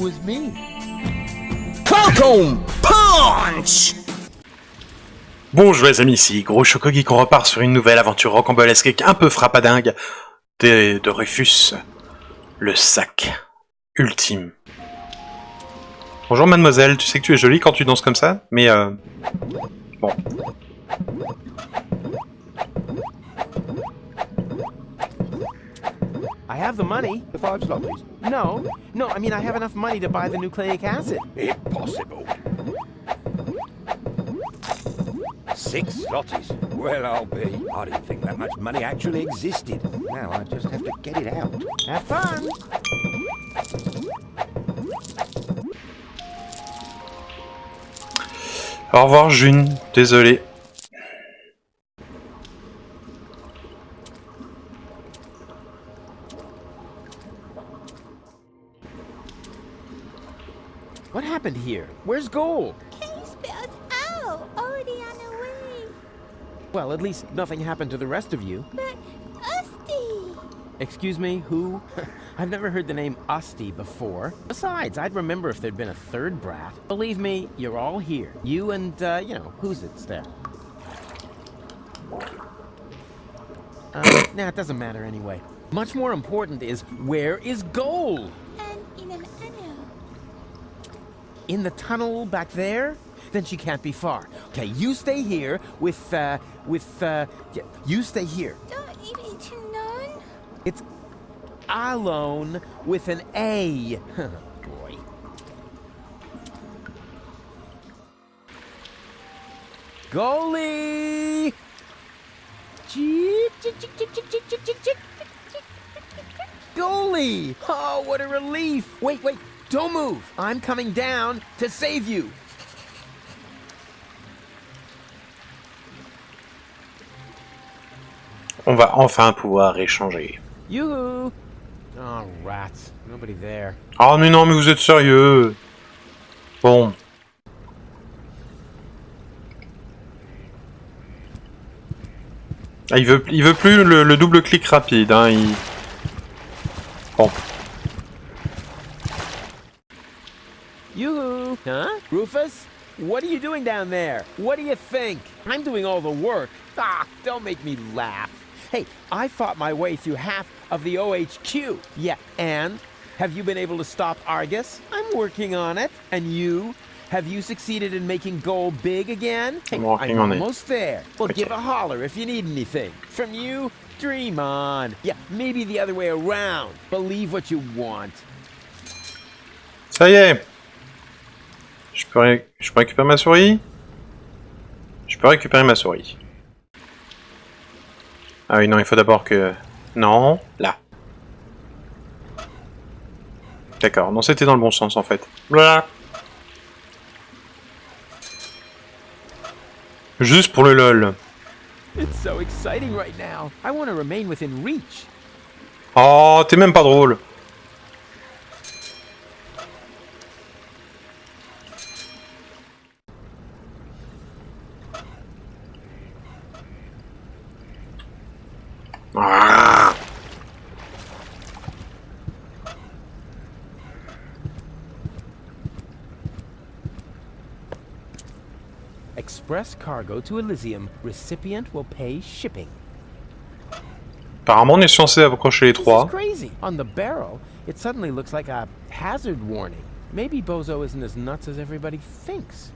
was me. Falcon Punch! Bonjour les amis, ici Gros Chocogeek, qu'on repart sur une nouvelle aventure rocambolesque et un peu frappadingue de Rufus, le sac ultime. Bonjour mademoiselle, tu sais que tu es jolie quand tu danses comme ça, mais bon. I have the money. The 5 slotties? No, I mean I have enough money to buy the nucleic acid. Impossible. 6 slotties? Well, I'll be. I didn't think that much money actually existed. Now I just have to get it out. Have fun. Au revoir June, désolé. What happened here? Where's gold? Case spells out, already on the way. Well, at least nothing happened to the rest of you. But Usty! Excuse me, who? I've never heard the name Usty before. Besides, I'd remember if there'd been a third brat. Believe me, you're all here. You and, who's it's there? Nah, it doesn't matter anyway. Much more important is, where is gold? And in an anno. In the tunnel back there? Then she can't be far. Okay, you stay here you stay here. Don't even to none. It's alone with an A. Boy. Goalie! Goalie! Oh, what a relief! Wait, don't move! I'm coming down to save you! On va enfin pouvoir échanger. Yoo-hoo! Oh, rats. Nobody there. Oh mais non, mais vous êtes sérieux? Bon. Ah, il veut plus le double clic rapide, hein, Bon. Yoo-hoo! Huh? Rufus? What are you doing down there? What do you think? I'm doing all the work. Ah, don't make me laugh. Hey, I fought my way through half of the OHQ. Yeah, and? Have you been able to stop Argus? I'm working on it. And you? Have you succeeded in making gold big again? Hey, I'm almost there. Well, Okay. give a holler if you need anything. From you, dream on. Yeah, maybe the other way around. Believe what you want. Ça y est. Je peux récupérer ma souris? Je peux récupérer ma souris. Ah oui, non, il faut d'abord que... Non, là. D'accord, non, c'était dans le bon sens, en fait. Voilà. Juste pour le lol. It's so exciting right now. I want to remain within reach. Oh, t'es même pas drôle. Ah. Express cargo to Elysium. Recipient will pay shipping. Apparemment, on est censé accrocher les This is trois. crazy. On the barrel, it suddenly looks like a hazard warning. Maybe Bozo isn't as nuts as everybody thinks.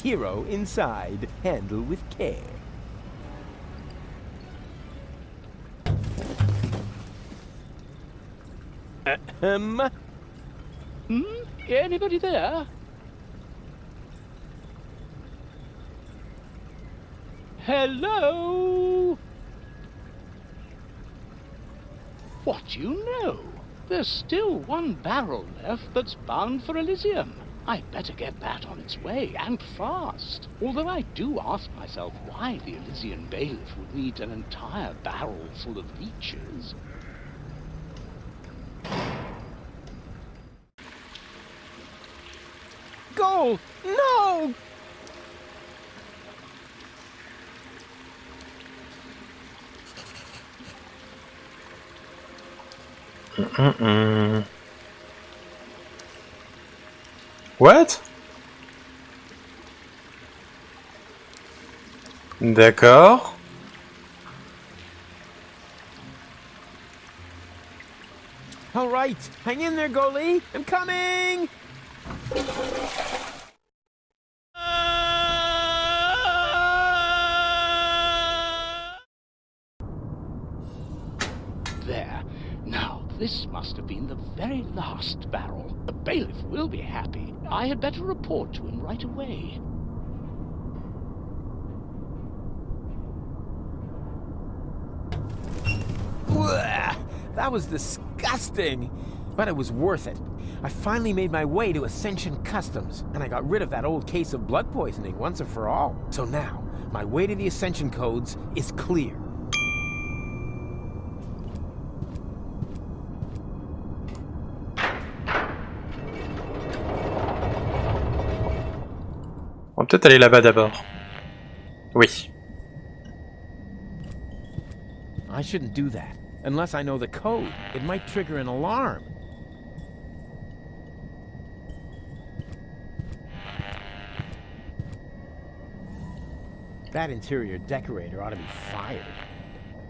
Hero inside. Handle with care. Anybody there? Hello? What do you know? There's still one barrel left that's bound for Elysium. I'd better get that on its way, and fast. Although I do ask myself why the Elysian bailiff would need an entire barrel full of leeches. Goal! No! What? D'accord. All right, hang in there, goalie. I'm coming! There. Now, this must have been the very last barrel. The bailiff will be happy. I had better report to him right away. Blah, that was disgusting, but it was worth it. I finally made my way to Ascension Customs, and I got rid of that old case of blood poisoning once and for all. So now, my way to the Ascension codes is clear. On va peut-être aller là-bas d'abord. Oui. I shouldn't do that. Unless I know the code. It might trigger an alarm. That interior decorator ought to be fired.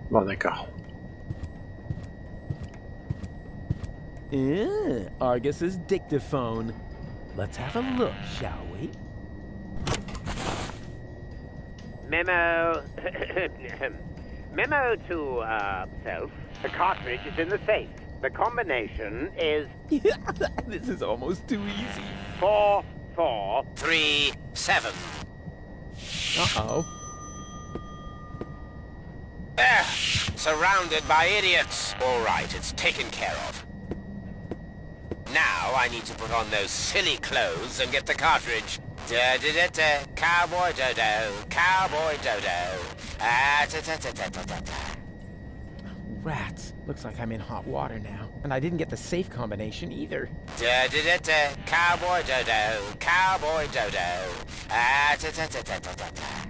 Bon, d'accord. Argus's dictaphone. Let's have a look, shall we? Memo. Memo to, self. The cartridge is in the safe. The combination is This is almost too easy. 4, 4, 3, 7. Uh-oh. There! Surrounded by idiots. All right, it's taken care of. Now I need to put on those silly clothes and get the cartridge. Da-da-da-da, cowboy dodo, cowboy dodo. Ah-ta-ta-ta-ta-ta-ta. Rats. Looks like I'm in hot water now. And I didn't get the safe combination either. Da-da-da-da, cowboy dodo, cowboy dodo. Ah-ta-ta-ta-ta-ta-ta.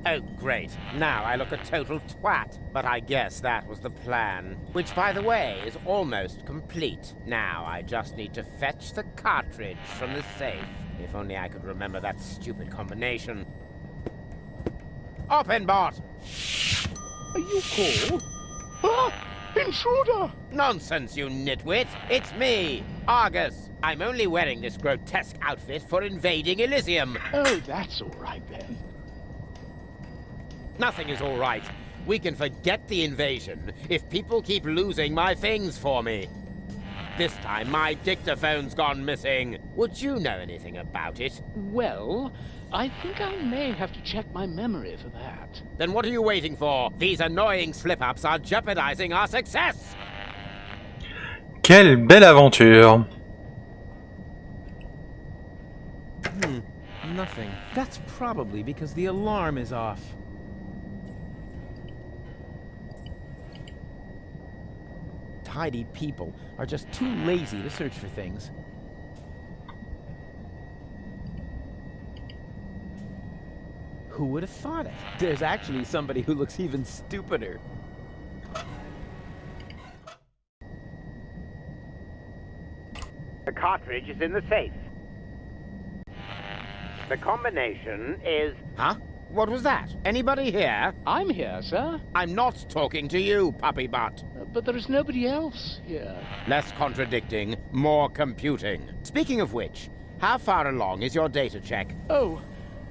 Oh, great. Now I look a total twat. But I guess that was the plan. Which, by the way, is almost complete. Now I just need to fetch the cartridge from the safe. If only I could remember that stupid combination. Open, bot! Are you called? Ah! Intruder! Nonsense, you nitwit! It's me, Argus. I'm only wearing this grotesque outfit for invading Elysium. Oh, that's all right then. Nothing is all right. We can forget the invasion if people keep losing my things for me. This time, my dictaphone's gone missing. Would you know anything about it? Well, I think I may have to check my memory for that. Then what are you waiting for? These annoying slip-ups are jeopardizing our success! Quelle belle aventure! Nothing. That's probably because the alarm is off. Tidy people are just too lazy to search for things. Who would have thought it? There's actually somebody who looks even stupider. The cartridge is in the safe. The combination is... Huh? What was that? Anybody here? I'm here, sir. I'm not talking to you, puppy butt. But there is nobody else here. Less contradicting, more computing. Speaking of which, how far along is your data check? Oh,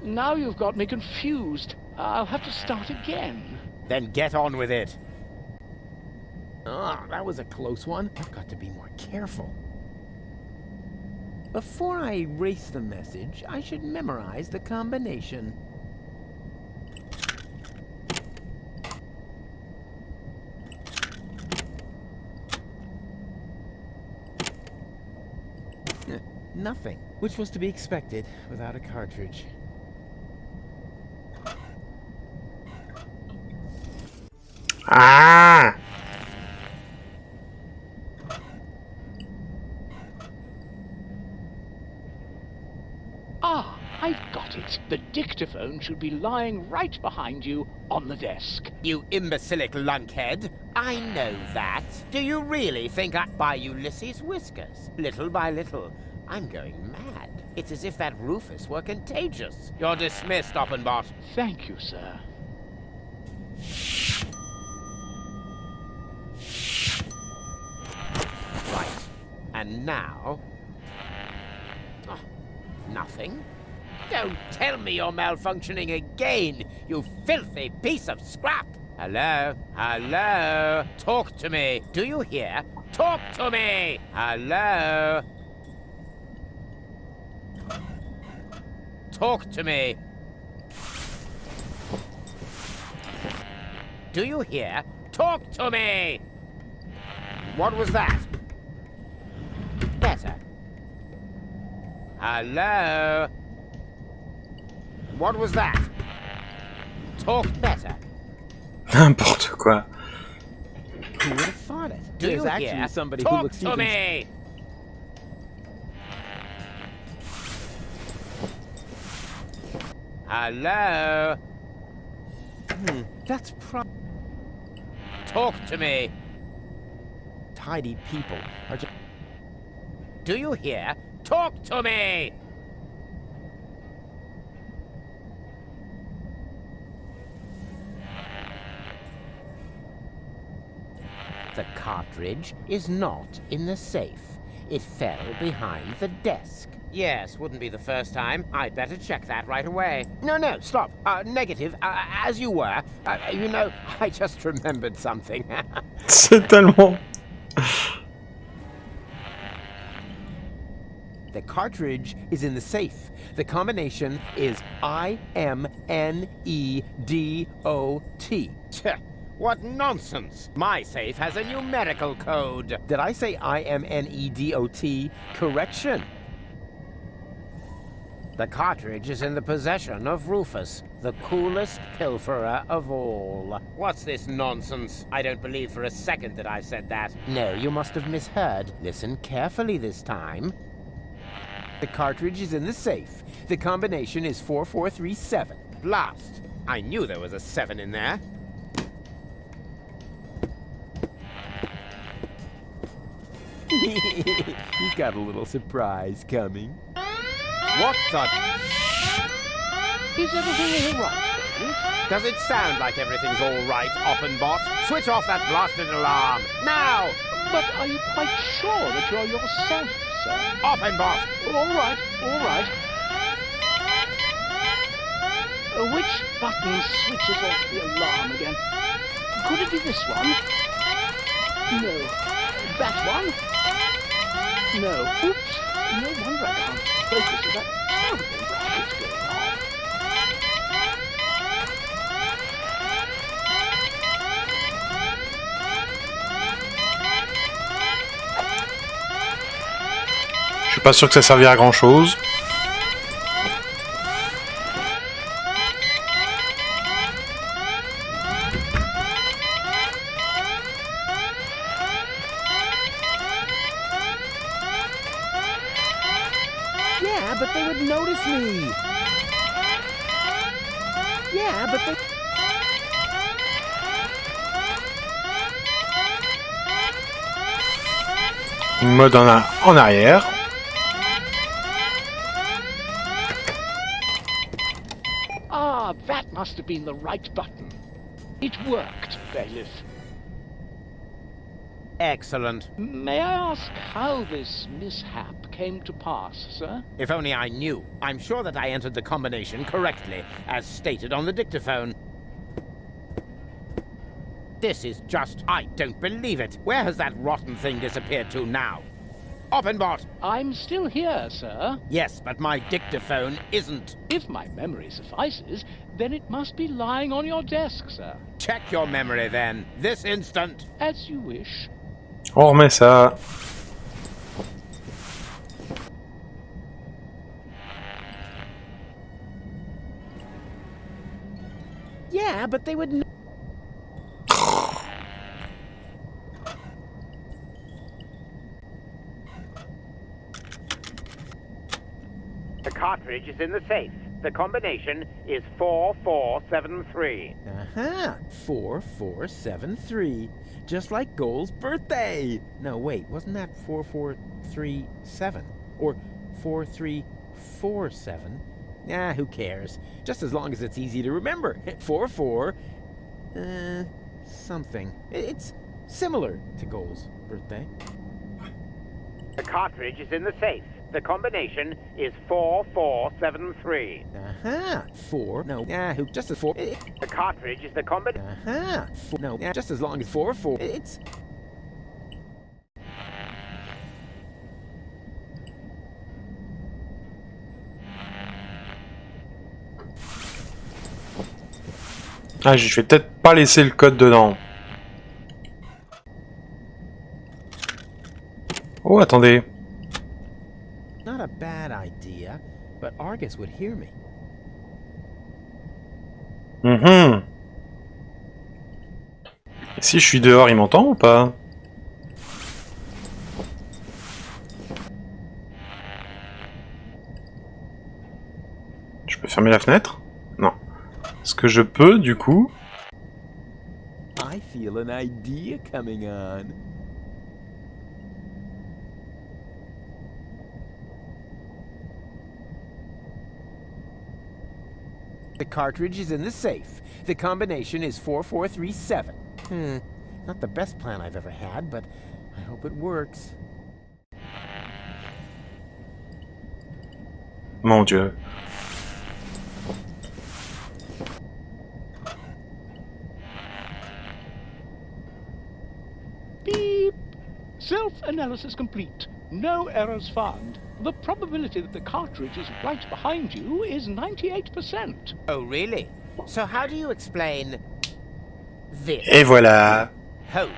now you've got me confused. I'll have to start again. Then get on with it. Ah, that was a close one. I've got to be more careful. Before I erase the message, I should memorize the combination. Nothing, which was to be expected without a cartridge. Ah! I've got it. The dictaphone should be lying right behind you on the desk. You imbecilic lunkhead. I know that. Do you really think by Ulysses' whiskers? Little by little, I'm going mad. It's as if that Rufus were contagious. You're dismissed, Oppenbot. Thank you, sir. Right. And now... Oh, nothing? Don't tell me you're malfunctioning again, you filthy piece of scrap! Hello? Hello? Talk to me. Do you hear? Talk to me! Hello? Talk to me. Do you hear? Talk to me! What was that? Better. Hello? What was that? Talk better. N'importe quoi. Who would have thought it? Do There's you actually hear? somebody who Talk looks to even- me! Hello? That's Talk to me. tidy people are just... Do you hear? Talk to me! The cartridge is not in the safe. It fell behind the desk. Yes, wouldn't be the first time. I'd better check that right away. No, stop. Negative. As you were. You know, I just remembered something. C'est tellement... The cartridge is in the safe. The combination is IMNEDOT. What nonsense! My safe has a numerical code. Did I say IMNEDOT? Correction. The cartridge is in the possession of Rufus, the coolest pilferer of all. What's this nonsense? I don't believe for a second that I said that. No, you must have misheard. Listen carefully this time. The cartridge is in the safe. The combination is 4437. Blast! I knew there was a 7 in there. He's got a little surprise coming. What the... Is everything all right, Dave? Does it sound like everything's all right, Oppenbot? Switch off that blasted alarm! Now! But are you quite sure that you're yourself, sir? Oppenbot! All right, all right. Which button switches off the alarm again? Could it be this one? No. That one? No. Oops. No wonder I can't focus with that terrible racket going on. Je suis pas sûr que ça servira à grand chose. Yeah, but they would notice me! Yeah, but they... Mode en arrière. Ah, that must have been the right button. It worked, Bailiff. Excellent. May I ask how this mishap came to pass, sir? If only I knew. I'm sure that I entered the combination correctly, as stated on the dictaphone. This is just... I don't believe it. Where has that rotten thing disappeared to now? Oppenbot! I'm still here, sir. Yes, but my dictaphone isn't. If my memory suffices, then it must be lying on your desk, sir. Check your memory then, this instant. As you wish. On remet ça. Yeah, but they would... The cartridge is in the safe. The combination is 4473. Uh-huh. 4473. Just like Goal's birthday. No, wait, wasn't that 4437? Or 4347? Nah, who cares? Just as long as it's easy to remember. 44... something. It's similar to Goal's birthday. The cartridge is in the safe. The combination is 4473. Uh-huh. 4... No, nah, who... Just as 4... The cartridge is the combination. Uh-huh. 4... No, nah, just as long as 4... It's... Ah, je vais peut-être pas laisser le code dedans. Oh, attendez. Not a bad idea, but Argus would hear me. Si je suis dehors, il m'entend ou pas? Je peux fermer la fenêtre? Non. Est-ce que je peux, du coup? I feel an idea coming on. The cartridge is in the safe. The combination is 4437. Not the best plan I've ever had, but I hope it works. Mon Dieu. Beep! Self-analysis complete. No errors found. The probability that the cartridge is right behind you is 98%. Oh, really? So how do you explain this? Et voilà. Holy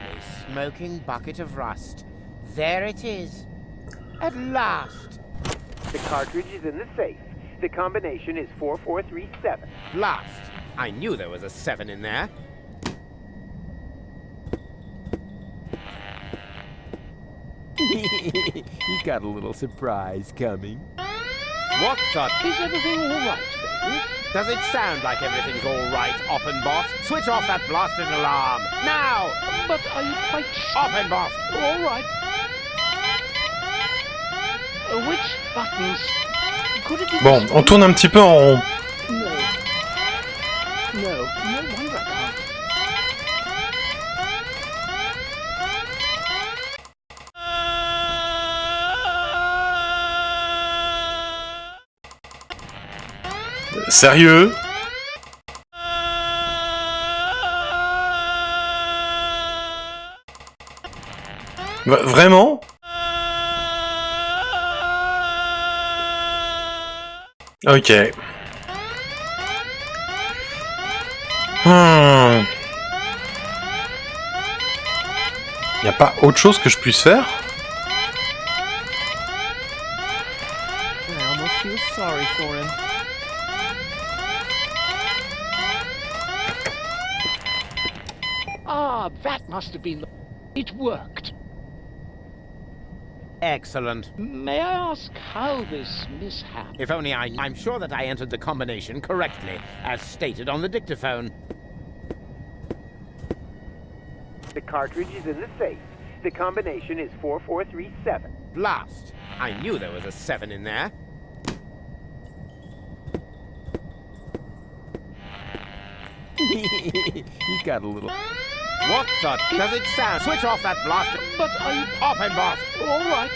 smoking bucket of rust. There it is. At last. The cartridge is in the safe. The combination is 4437. Blast. I knew there was a 7 in there. He's got a little surprise coming. What the... Is everything all right, baby? Does it sound like everything's all right, Oppenboss? Switch off that blasted alarm. Now! But are you quite sure? Oppenboss! All right. Which buttons? Could it be Bon, this on one? tourne un petit peu en rond. No. No wonder I can't. Sérieux? Vraiment? Ok. Y a pas autre chose que je puisse faire? I almost feel sorry for him. Ah, that must have been the... It worked. Excellent. May I ask how this mishap... If only I'm sure that I entered the combination correctly, as stated on the dictaphone. The cartridge is in the safe. The combination is 4437. Blast. I knew there was a 7 in there. He's got a little... What the... Does it sound... Switch off that blasted... But are you... Oppenboss! All right.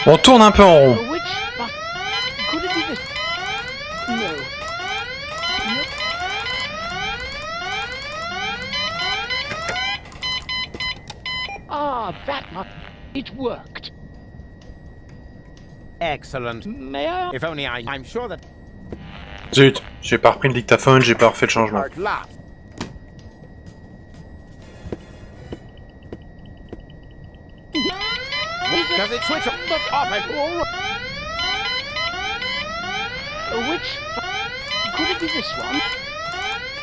On tourne un peu en rond. Which button? Could it be this? No. Ah, that must... It worked. Excellent. May I... If only I'm sure that... Zut, j'ai pas repris le dictaphone, j'ai pas refait le changement. Blast. Does it switch off? Which... Could it be this one?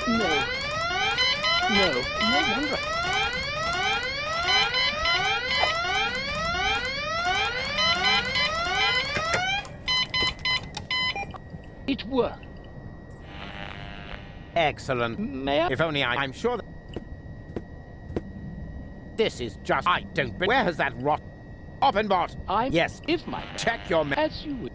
No. No wonder. It worked. Excellent. May I? If only I'm sure that... This is just... I don't... Where has that rot... Oppenbot! Yes. If my... Check your... As you would.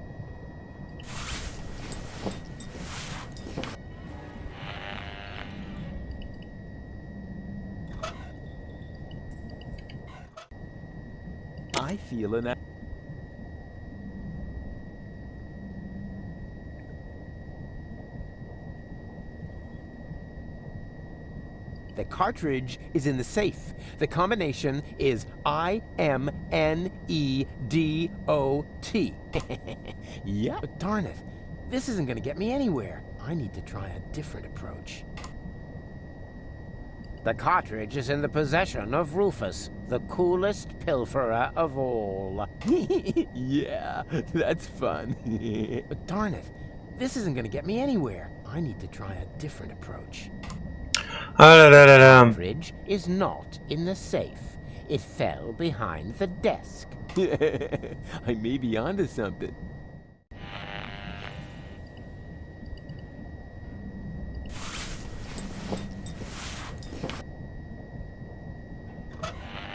I feel an... The cartridge is in the safe. The combination is IMNEDOT. Yeah. But darn it. This isn't going to get me anywhere. I need to try a different approach. The cartridge is in the possession of Rufus, the coolest pilferer of all. Yeah, that's fun. But darn it. This isn't going to get me anywhere. I need to try a different approach. Ah là là là là. The cartridge is not in the safe. It fell behind the desk. I may be onto something.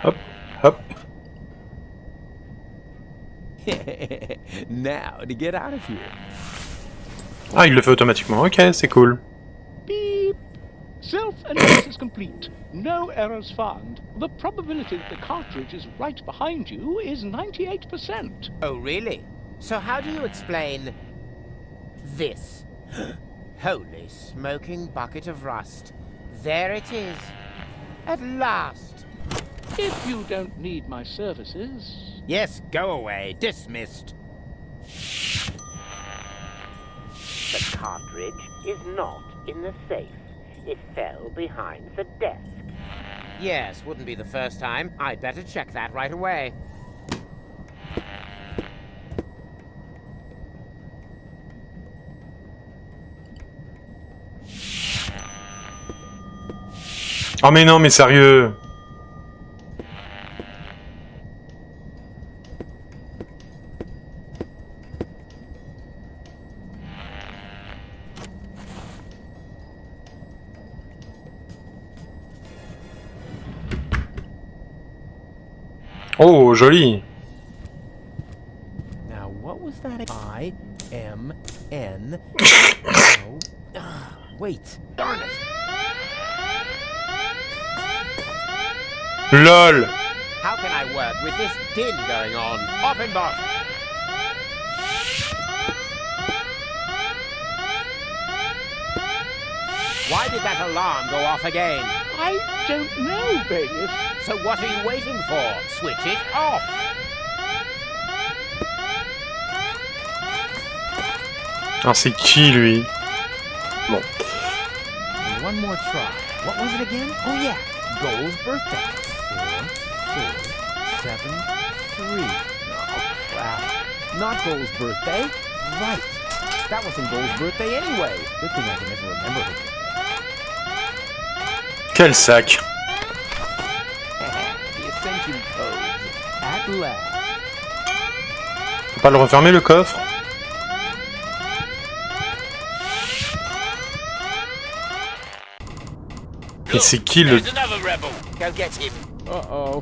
Hop, hop. Now, to get out of here. Ah, il le fait automatiquement. Ok, c'est cool. Beep. Self-analysis complete. No errors found. The probability that the cartridge is right behind you is 98%. Oh, really? So how do you explain this? Holy smoking bucket of rust. There it is. At last. If you don't need my services... Yes, go away. Dismissed. The cartridge is not in the safe. It fell behind the desk. Yes, wouldn't be the first time. I'd better check that right away. Oh mais non, mais sérieux. Oh, joli. Now, what was that? I-M-N... Wait, darn it. LOL. How can I work with this din going on? Oppenbot! Why did that alarm go off again? I don't know, bailiff. So what are you waiting for? Switch it off! Ah, c'est qui lui? Bon. One more try. What was it again? Oh yeah, Goal's birthday. 4, 4, 7, 3. Oh crap. Not Goal's birthday. Right. That wasn't Goal's birthday anyway. Good thing I can never remember her birthday. Quel sac. The ascension code. At last. Faut pas le refermer le coffre? Et c'est qui le... There's another rebel. Go get him. Uh-oh.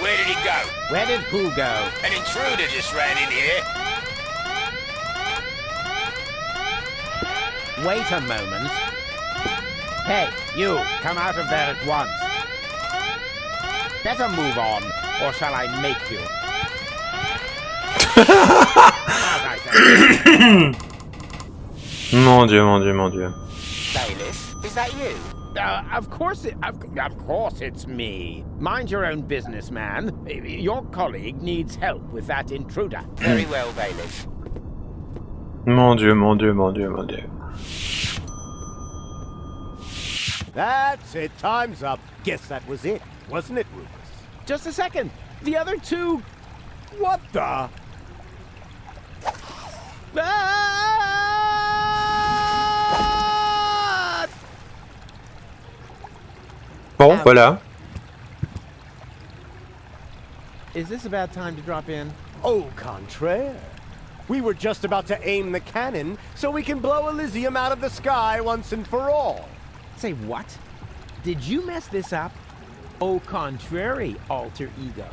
Where did he go? Where did who go? An intruder just ran in here. Wait a moment. Hey, you, come out of there at once. Better move on, or shall I make you? Mon Dieu, mon Dieu, mon Dieu. Bailiff, is that you? Of course it's me. Mind your own business, man. Your colleague needs help with that intruder. Very well, bailiff. Mon Dieu, mon Dieu, mon Dieu, mon Dieu. That's it. Time's up. Guess that was it, wasn't it, Rufus? Just a second. The other two... What the? Ah! Bon, voilà. is this a bad time to drop in? Au contraire. We were just about to aim the cannon so we can blow Elysium out of the sky once and for all. Say what? Did you mess this up? Au contrary, alter ego.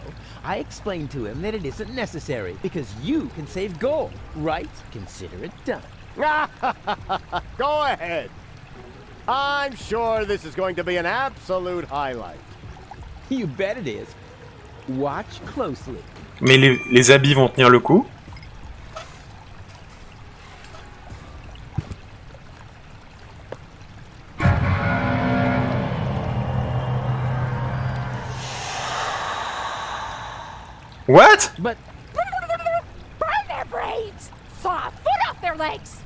I explained to him that it isn't necessary because you can save gold, right? Consider it done. Go ahead. I'm sure this is going to be an absolute highlight. You bet it is. Watch closely. Mais les habits vont tenir le coup. What? But Burn their brains! Saw a foot off their legs!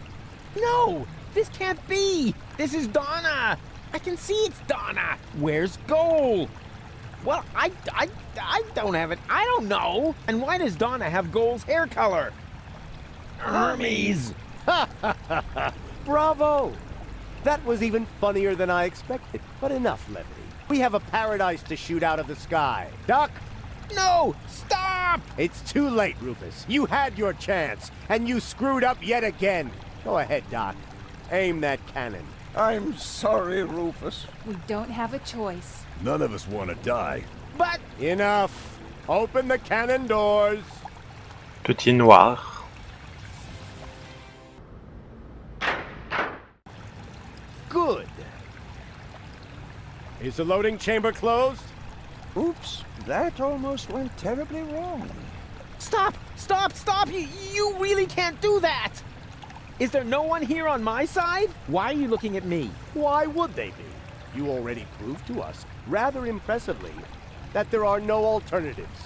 no, this can't be. This is Donna. I can see it's Donna. Where's Goal? Well, I don't have it. I don't know. And why does Donna have Goal's hair color? Hermes. Bravo! That was even funnier than I expected. But enough levity. We have a paradise to shoot out of the sky. Duck! No, stop! It's too late, Rufus. You had your chance, and you screwed up yet again. Go ahead, Doc. Aim that cannon. I'm sorry, Rufus. We don't have a choice. None of us want to die. But Enough. Open the cannon doors. Petit noir. Good. Is the loading chamber closed? Oops, that almost went terribly wrong. stop, stop, stop! You really can't do that! Is there no one here on my side? Why are you looking at me? Why would they be? You already proved to us, rather impressively, that there are no alternatives.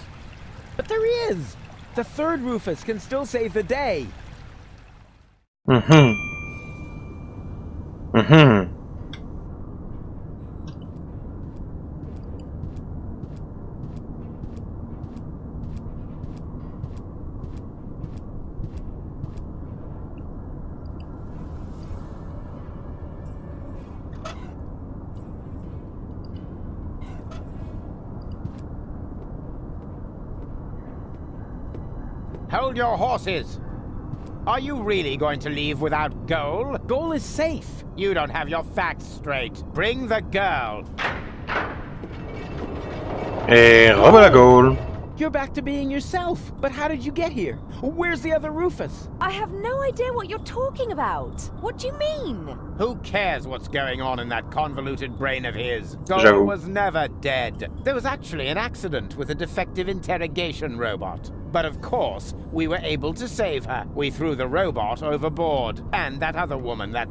But there is! The third Rufus can still save the day. Hold your horses! Are you really going to leave without Goal? Goal is safe. You don't have your facts straight. Bring the girl. Et revoilà Goal. You're back to being yourself. But how did you get here? Where's the other Rufus? I have no idea what you're talking about. What do you mean? Who cares what's going on in that convoluted brain of his? Goal J'avoue. was never dead. There was actually an accident with a defective interrogation robot. But of course, we were able to save her. We threw the robot overboard. And that other woman, that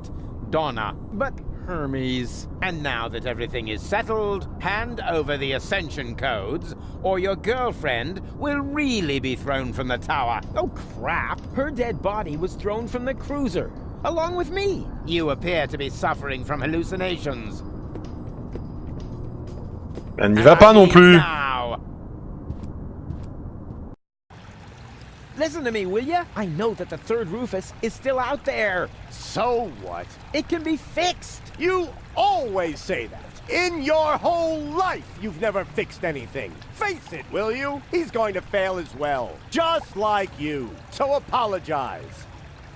Donna. But Hermes. And now that everything is settled, hand over the ascension codes, or your girlfriend will really be thrown from the tower. Oh crap! Her dead body was thrown from the cruiser, along with me. You appear to be suffering from hallucinations. Elle n'y va pas non plus. Now. Listen to me, will ya? I know that the third Rufus is still out there. So what? It can be fixed. You always say that. In your whole life, you've never fixed anything. Face it, will you? He's going to fail as well. Just like you. So apologize.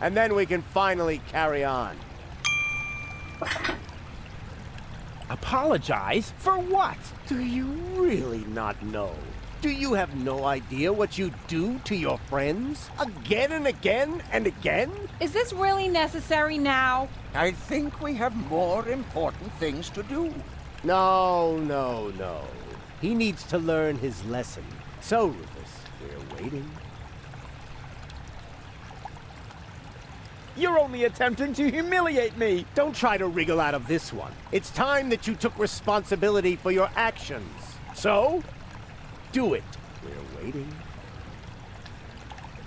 And then we can finally carry on. Apologize? For what? Do you really not know? Do you have no idea what you do to your friends? Again and again and again? Is this really necessary now? I think we have more important things to do. No. He needs to learn his lesson. So, Rufus, we're waiting. You're only attempting to humiliate me. Don't try to wriggle out of this one. It's time that you took responsibility for your actions. So, do it. We're waiting.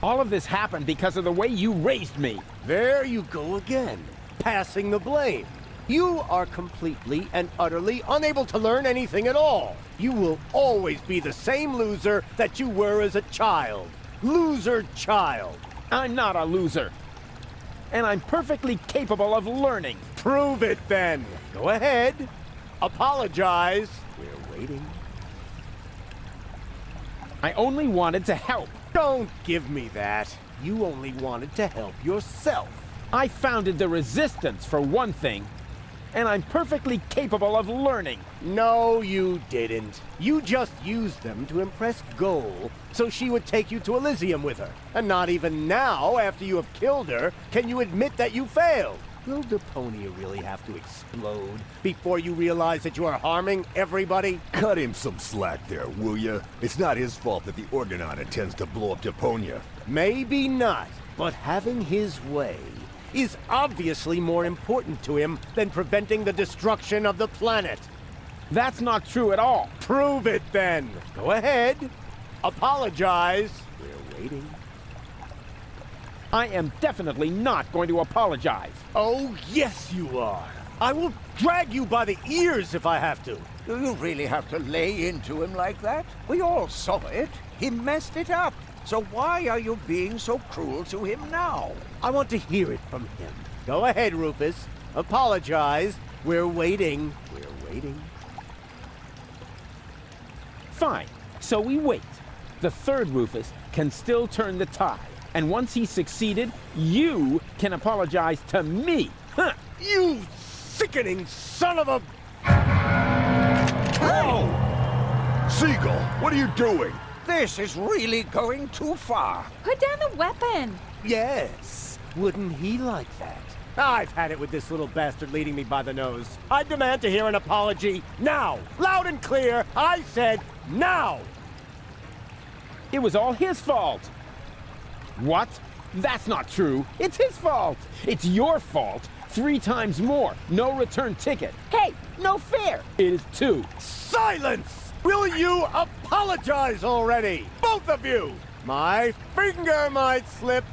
All of this happened because of the way you raised me. There you go again, passing the blame. You are completely and utterly unable to learn anything at all. You will always be the same loser that you were as a child. Loser child. I'm not a loser. And I'm perfectly capable of learning. Prove it then. Go ahead. Apologize. We're waiting. I only wanted to help. Don't give me that. You only wanted to help yourself. I founded the Resistance, for one thing. And I'm perfectly capable of learning. No, you didn't. You just used them to impress Goal so she would take you to Elysium with her. And not even now, after you have killed her, can you admit that you failed. Will Deponia really have to explode before you realize that you are harming everybody? Cut him some slack there, will ya? It's not his fault that the Organon intends to blow up Deponia. Maybe not, but having his way is obviously more important to him than preventing the destruction of the planet. That's not true at all. Prove it then. Go ahead. Apologize. We're waiting. I am definitely not going to apologize. Oh, yes you are. I will drag you by the ears if I have to. Do you really have to lay into him like that? We all saw it. He messed it up. So why are you being so cruel to him now? I want to hear it from him. Go ahead, Rufus. Apologize. We're waiting. We're waiting. Fine. So we wait. The third Rufus can still turn the tide. And once he's succeeded, you can apologize to me. Huh. You sickening son of a... Oh! Seagull, what are you doing? This is really going too far. Put down the weapon. Yes. Wouldn't he like that? I've had it with this little bastard leading me by the nose. I demand to hear an apology now. Loud and clear. I said now. It was all his fault. What? That's not true. It's his fault. It's your fault. 3 times more. No return ticket. Hey, no fair. It is 2. Silence! Will you apologize already? Both of you! My finger might slip.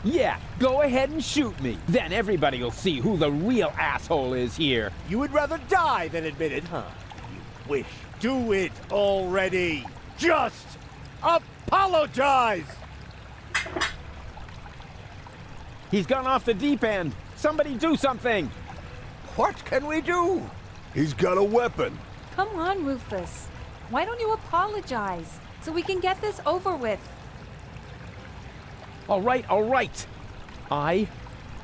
Yeah, go ahead and shoot me. Then everybody will see who the real asshole is here. You would rather die than admit it, huh? You wish. Do it already. Just apologize! He's gone off the deep end. Somebody do something. What can we do? He's got a weapon. Come on, Rufus. Why don't you apologize so we can get this over with? All right, all right. I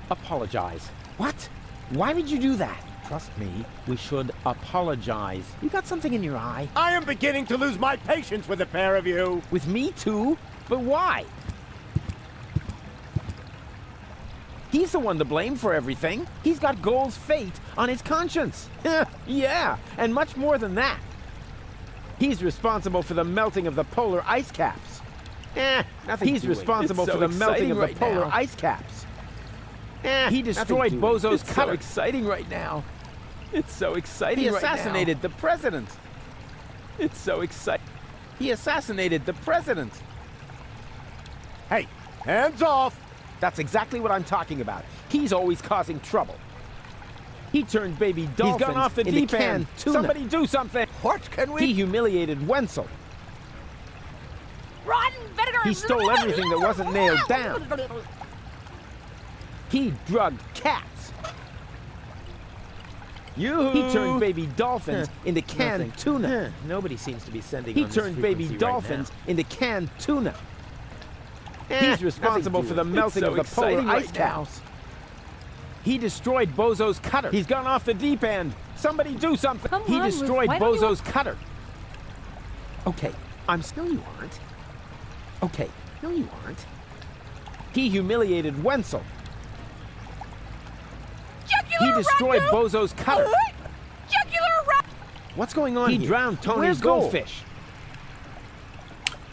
apologize. What? Why would you do that? Trust me, we should apologize. You got something in your eye? I am beginning to lose my patience with the pair of you. With me too? But why? He's the one to blame for everything. He's got Goal's fate on his conscience. Yeah, and much more than that. He's responsible for the melting of the polar ice caps. Nothing He's doing. responsible It's for so the melting of the exciting polar right now. ice caps. He destroyed Nothing doing. Bozo's It's cutter. so exciting right now. It's so exciting He right now. assassinated the president. It's so exciting. He assassinated the president. Hey, hands off! That's exactly what I'm talking about. He's always causing trouble. He turned baby dolphins. He's gone off the into deep canned end. tuna. Somebody do something. What can we... He humiliated Wenzel. Rotten vinegar! He stole everything that wasn't nailed down. He drugged cats. He turned baby dolphins into canned tuna. Nobody seems to be sending. He on this turned baby frequency right dolphins now. into canned tuna. He's responsible for the doing. melting It's so of the polar exciting ice right now. caps. He destroyed Bozo's cutter. He's gone off the deep end. Somebody do something. Come He on, destroyed Why don't you- Bozo's cutter. Okay, I'm still. No, you aren't. Okay, No, you aren't. he humiliated Wenzel. Jugular He destroyed ragu! Bozo's cutter. Jugular ragu! What's going on He here? drowned Tony's Where's goldfish.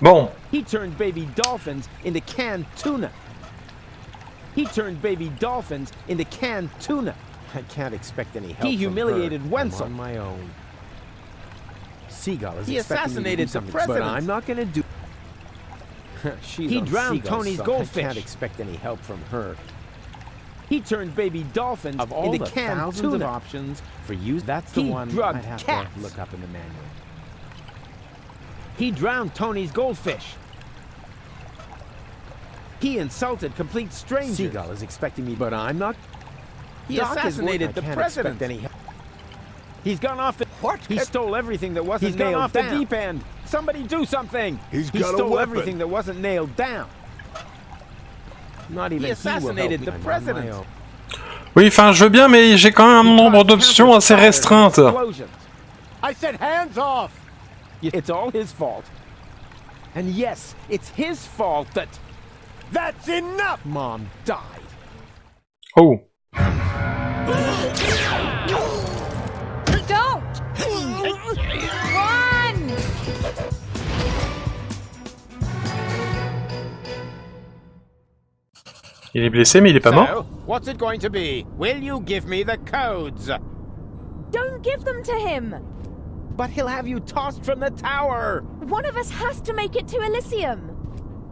Bon, He turned baby dolphins into canned tuna. He turned baby dolphins into canned tuna. I can't expect any help. He from humiliated her. Wenzel. I'm on my own. Seagull is He expecting me to do assassinated the something, president. but I'm not going to do. She's He on drowned Seagull's Tony's side. goldfish. I can't expect any help from her. He turned baby dolphins Of all into the canned thousands tuna. of options for use, that's the He one drugged I'd have cats. to look up in the manual. He drowned Tony's goldfish. He insulted complete strangers. Seagull is expecting me, but I'm not. He Doc is assassinated working. the I can't president. expect any help. He's gone off the. What He can... stole everything that wasn't He's gone nailed off the down. deep end. Somebody do something! He's He got a stole weapon. everything that wasn't nailed down. Not even he assassinated the president. Oui, enfin, je veux bien, mais j'ai quand même un nombre d'options assez restreinte. I said hands off! It's all his fault. And yes, it's his fault that That's enough! Mom died. Oh. Don't! Run! Il est blessé, mais il est pas mort. So, what's it going to be? Will you give me the codes? Don't give them to him! But he'll have you tossed from the tower! One of us has to make it to Elysium!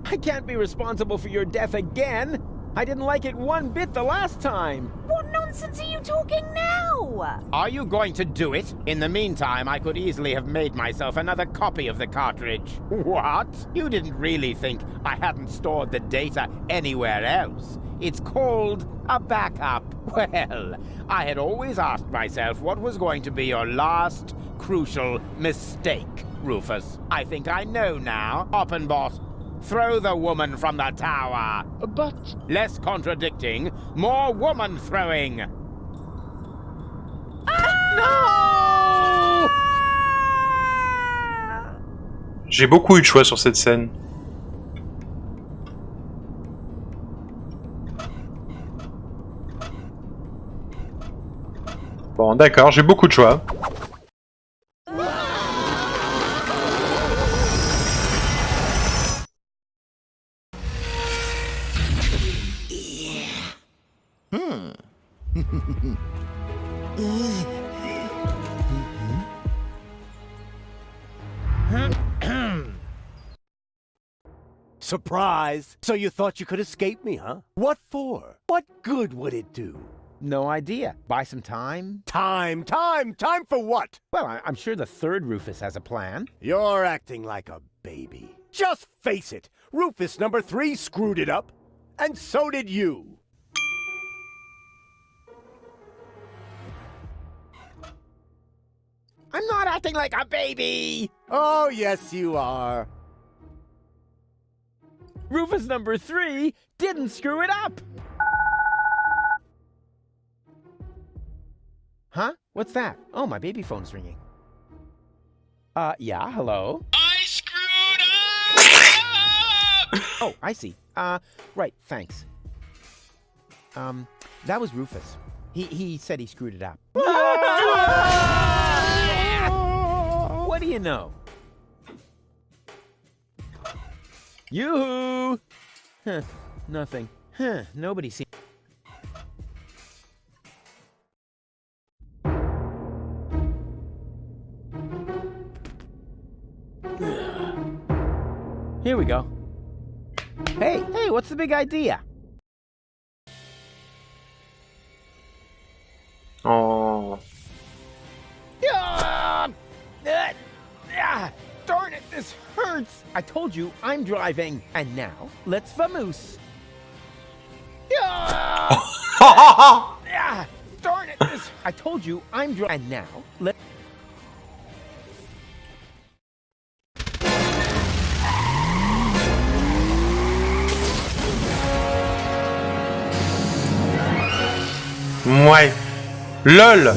I can't be responsible for your death again! I didn't like it one bit the last time! What nonsense are you talking now? Are you going to do it? In the meantime, I could easily have made myself another copy of the cartridge. What? You didn't really think I hadn't stored the data anywhere else? It's called a backup. Well, I had always asked myself what was going to be your last crucial mistake, Rufus. I think I know now. Oppenbot, throw the woman from the tower. But... Less contradicting, more woman throwing. No! J'ai beaucoup eu de choix sur cette scène. Bon, d'accord, j'ai beaucoup de choix. Surprise! So you thought you could escape me, huh? What for? What good would it do? No idea. Buy some time? Time for what? Well, I'm sure the third Rufus has a plan. You're acting like a baby. Just face it, Rufus number 3 screwed it up, and so did you. I'm not acting like a baby! Oh, yes, you are. Rufus number 3 didn't screw it up! Huh? What's that? Oh, my baby phone's ringing. Yeah, hello? I screwed up! Oh, I see. Right, thanks. That was Rufus. He said he screwed it up. What do you know? Yoo-hoo! Huh, nothing. Huh, nobody seems... Here we go. Hey, what's the big idea? Oh. Darn it, this hurts! I told you I'm driving. And now, let's vamoose. Darn it, this... I told you I'm driving. And now, let... Ouais. LOL.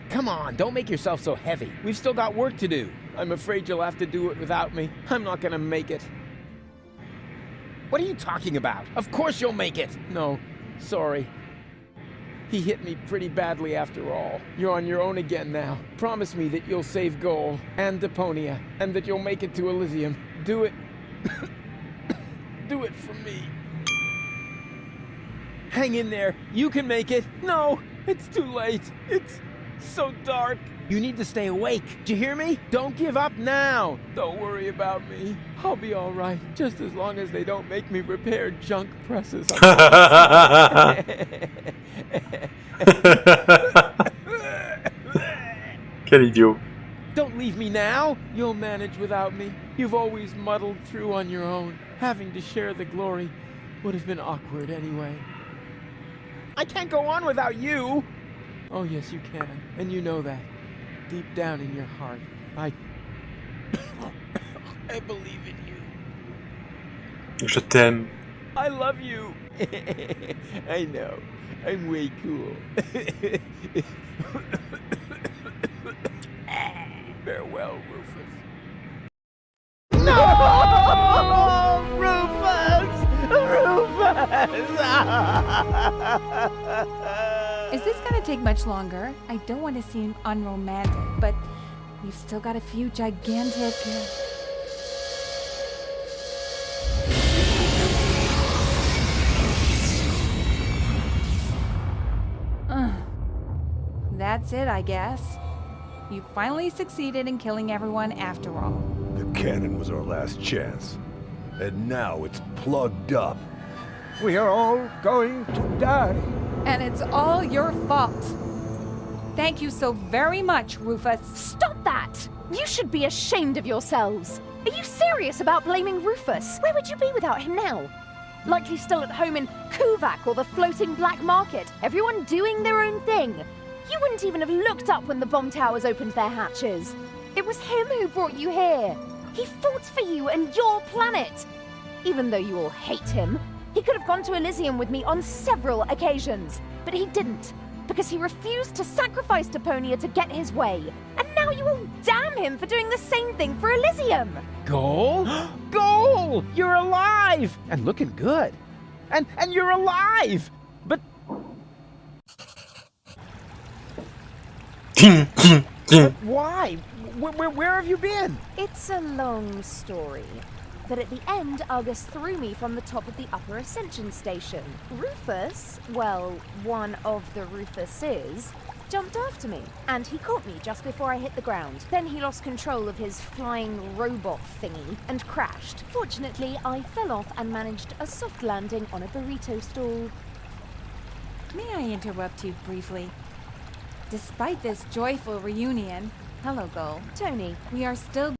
Come on, don't make yourself so heavy. We've still got work to do. I'm afraid you'll have to do it without me. I'm not gonna make it. What are you talking about? Of course you'll make it. No, sorry. He hit me pretty badly after all. You're on your own again now. Promise me that you'll save Goal and Deponia, and that you'll make it to Elysium. Do it. Do it for me. Hang in there. You can make it. No, it's too late. It's so dark. You need to stay awake. Do you hear me? Don't give up now. Don't worry about me. I'll be all right, just as long as they don't make me repair junk presses. Quel idiot. Don't leave me now. You'll manage without me. You've always muddled through on your own, having to share the glory would have been awkward anyway. I can't go on without you! Oh, yes, you can. And you know that. Deep down in your heart, I believe in you. Je t'aime. I love you. I know. I'm way cool. Farewell, Rufus. No! Rufus! Is this gonna take much longer? I don't want to seem unromantic, but you've still got a few gigantic... That's it, I guess. You finally succeeded in killing everyone after all. The cannon was our last chance. And now it's plugged up. We are all going to die. And it's all your fault. Thank you so very much, Rufus. Stop that! You should be ashamed of yourselves. Are you serious about blaming Rufus? Where would you be without him now? Likely still at home in Kuvak or the floating black market, everyone doing their own thing. You wouldn't even have looked up when the bomb towers opened their hatches. It was him who brought you here. He fought for you and your planet. Even though you all hate him, he could have gone to Elysium with me on several occasions. But he didn't, because he refused to sacrifice Deponia to get his way. And now you all damn him for doing the same thing for Elysium. Goal? Goal! You're alive! And looking good. And you're alive! But... But why? Where have you been? It's a long story. But at the end, Argus threw me from the top of the upper ascension station. Rufus, well, one of the Rufuses, jumped after me, and he caught me just before I hit the ground. Then he lost control of his flying robot thingy and crashed. Fortunately, I fell off and managed a soft landing on a burrito stall. May I interrupt you briefly? Despite this joyful reunion, hello, Gull. Tony, We are still...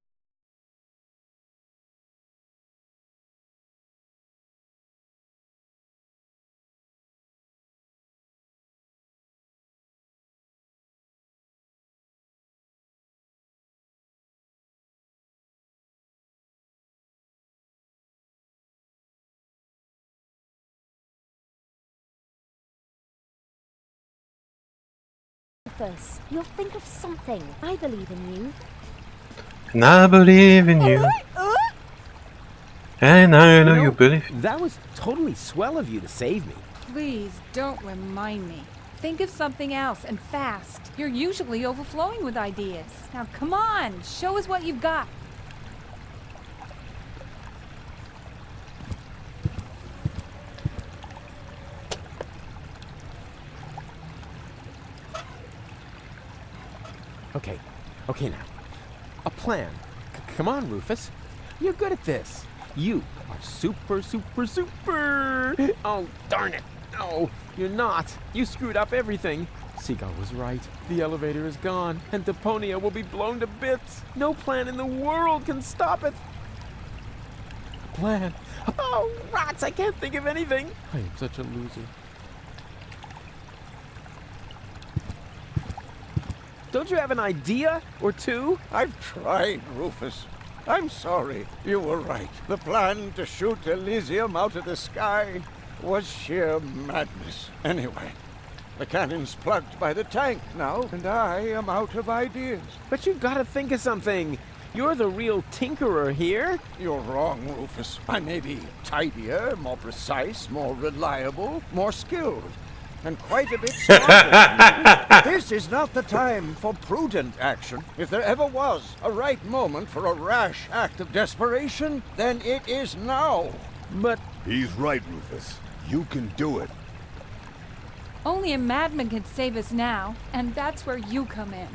Rufus, you'll think of something. I believe in you. And I believe in you. And I know you believe. That was totally swell of you to save me. Please don't remind me. Think of something else, and fast. You're usually overflowing with ideas. Now come on, show us what you've got. Okay now. A plan. Come on, Rufus. You're good at this. You are super. Oh, darn it. No, you're not. You screwed up everything. Seagull was right. The elevator is gone, and Deponia will be blown to bits. No plan in the world can stop it. Plan. Oh, rats, I can't think of anything. I am such a loser. Don't you have an idea or two? I've tried, Rufus. I'm sorry. You were right. The plan to shoot Elysium out of the sky was sheer madness. Anyway, the cannon's plugged by the tank now, and I am out of ideas. But you've got to think of something. You're the real tinkerer here. You're wrong, Rufus. I may be tidier, more precise, more reliable, more skilled, and quite a bit smarter. This is not the time for prudent action. If there ever was a right moment for a rash act of desperation, then it is now. But... He's right, Rufus. You can do it. Only a madman can save us now, and that's where you come in.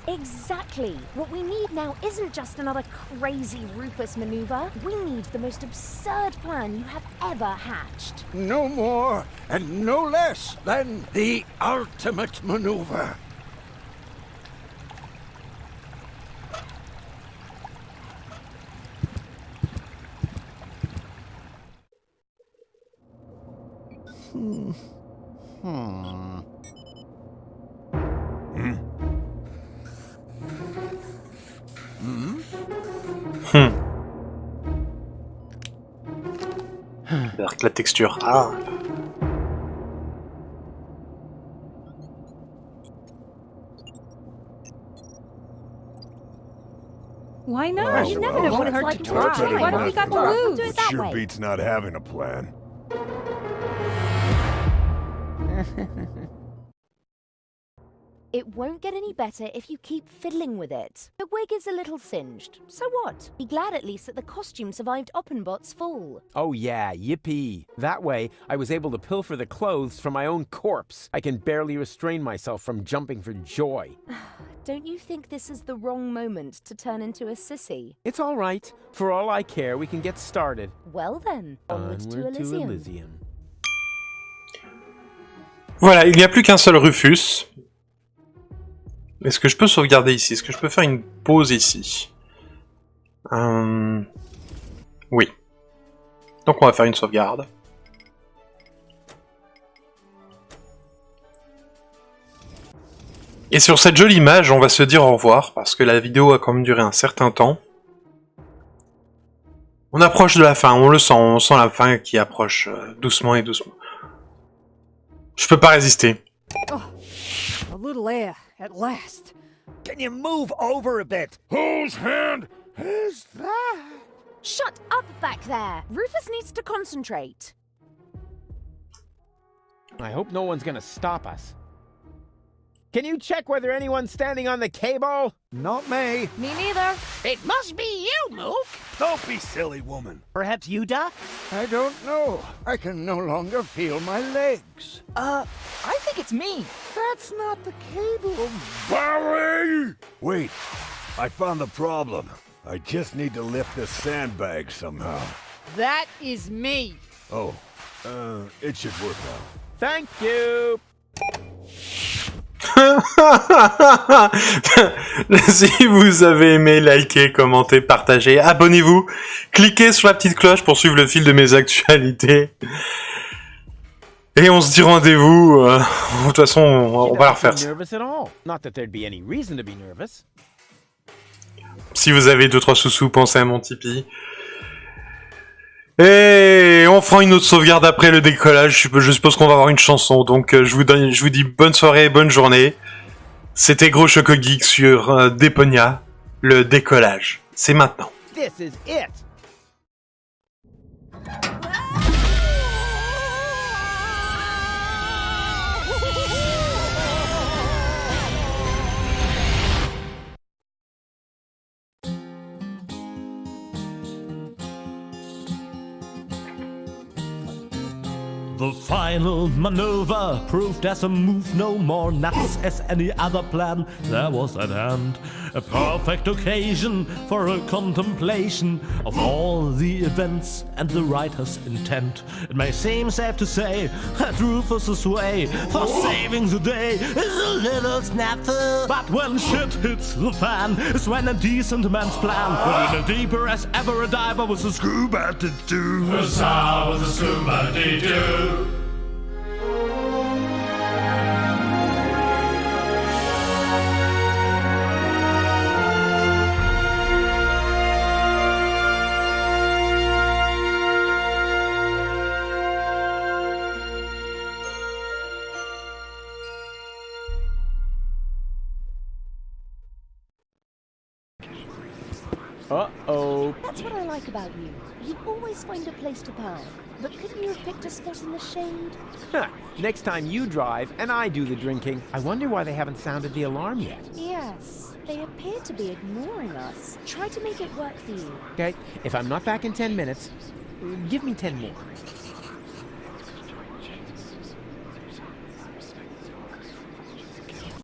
Exactly. What we need now isn't just another crazy Rufus maneuver. We need the most absurd plan you have ever hatched. No more and no less than the ultimate maneuver. Avec la texture. Ah. Why not? Oh, You never well, know what it's hard like to to try. try. What have we got to We'll lose? do it that Sure way. beats not having a plan. It won't get any better if you keep fiddling with it. The wig is a little singed. So what? Be glad at least that the costume survived Oppenbot's fall. Oh yeah, yippee. That way, I was able to pilfer the clothes from my own corpse. I can barely restrain myself from jumping for joy. Don't you think this is the wrong moment to turn into a sissy? It's all right. For all I care, we can get started. Well then, onward to Elysium. Voilà, il n'y a plus qu'un seul Rufus. Est-ce que je peux sauvegarder ici? Est-ce que je peux faire une pause ici? Oui. Donc on va faire une sauvegarde. Et sur cette jolie image, on va se dire au revoir, parce que la vidéo a quand même duré un certain temps. On approche de la fin, on sent la fin qui approche doucement et doucement. Je peux pas résister. Oh, a little air, at last. Can you move over a bit? Whose hand is that? Shut up back there! Rufus needs to concentrate. I hope no one's gonna stop us. Can you check whether anyone's standing on the cable? Not me. Me neither. It must be you, Mook. Don't be silly, woman. Perhaps you, Doc? I don't know. I can no longer feel my legs. I think it's me. That's not the cable. Barry! Wait, I found the problem. I just need to lift this sandbag somehow. That is me. Oh, it should work out. Thank you. Si vous avez aimé, likez, commentez, partagez, abonnez-vous, cliquez sur la petite cloche pour suivre le fil de mes actualités. Et on se dit rendez-vous. De toute façon, on va la refaire. Si vous avez 2-3 sous-sous, pensez à mon Tipeee. Et on fera une autre sauvegarde après le décollage. Je suppose qu'on va avoir une chanson. Donc je vous dis bonne soirée, bonne journée. C'était Gros Choco Geek sur DEPONIA. Le décollage, c'est maintenant. This is it. The final maneuver proved as a move no more nuts as any other plan there was at hand. A perfect occasion for a contemplation of all the events and the writer's intent. It may seem safe to say that Rufus's way for saving the day is a little snafu. But when shit hits the fan is when a decent man's plan put in a deeper as ever a diver with a scuba to do. Huzzah with a scuba to do. Uh-oh. That's what I like about you. You always find a place to park. But couldn't you have picked a spot in the shade? Huh. Next time you drive and I do the drinking. I wonder why they haven't sounded the alarm yet. Yes, they appear to be ignoring us. Try to make it work for you. Okay, if I'm not back in 10 minutes, give me 10 more.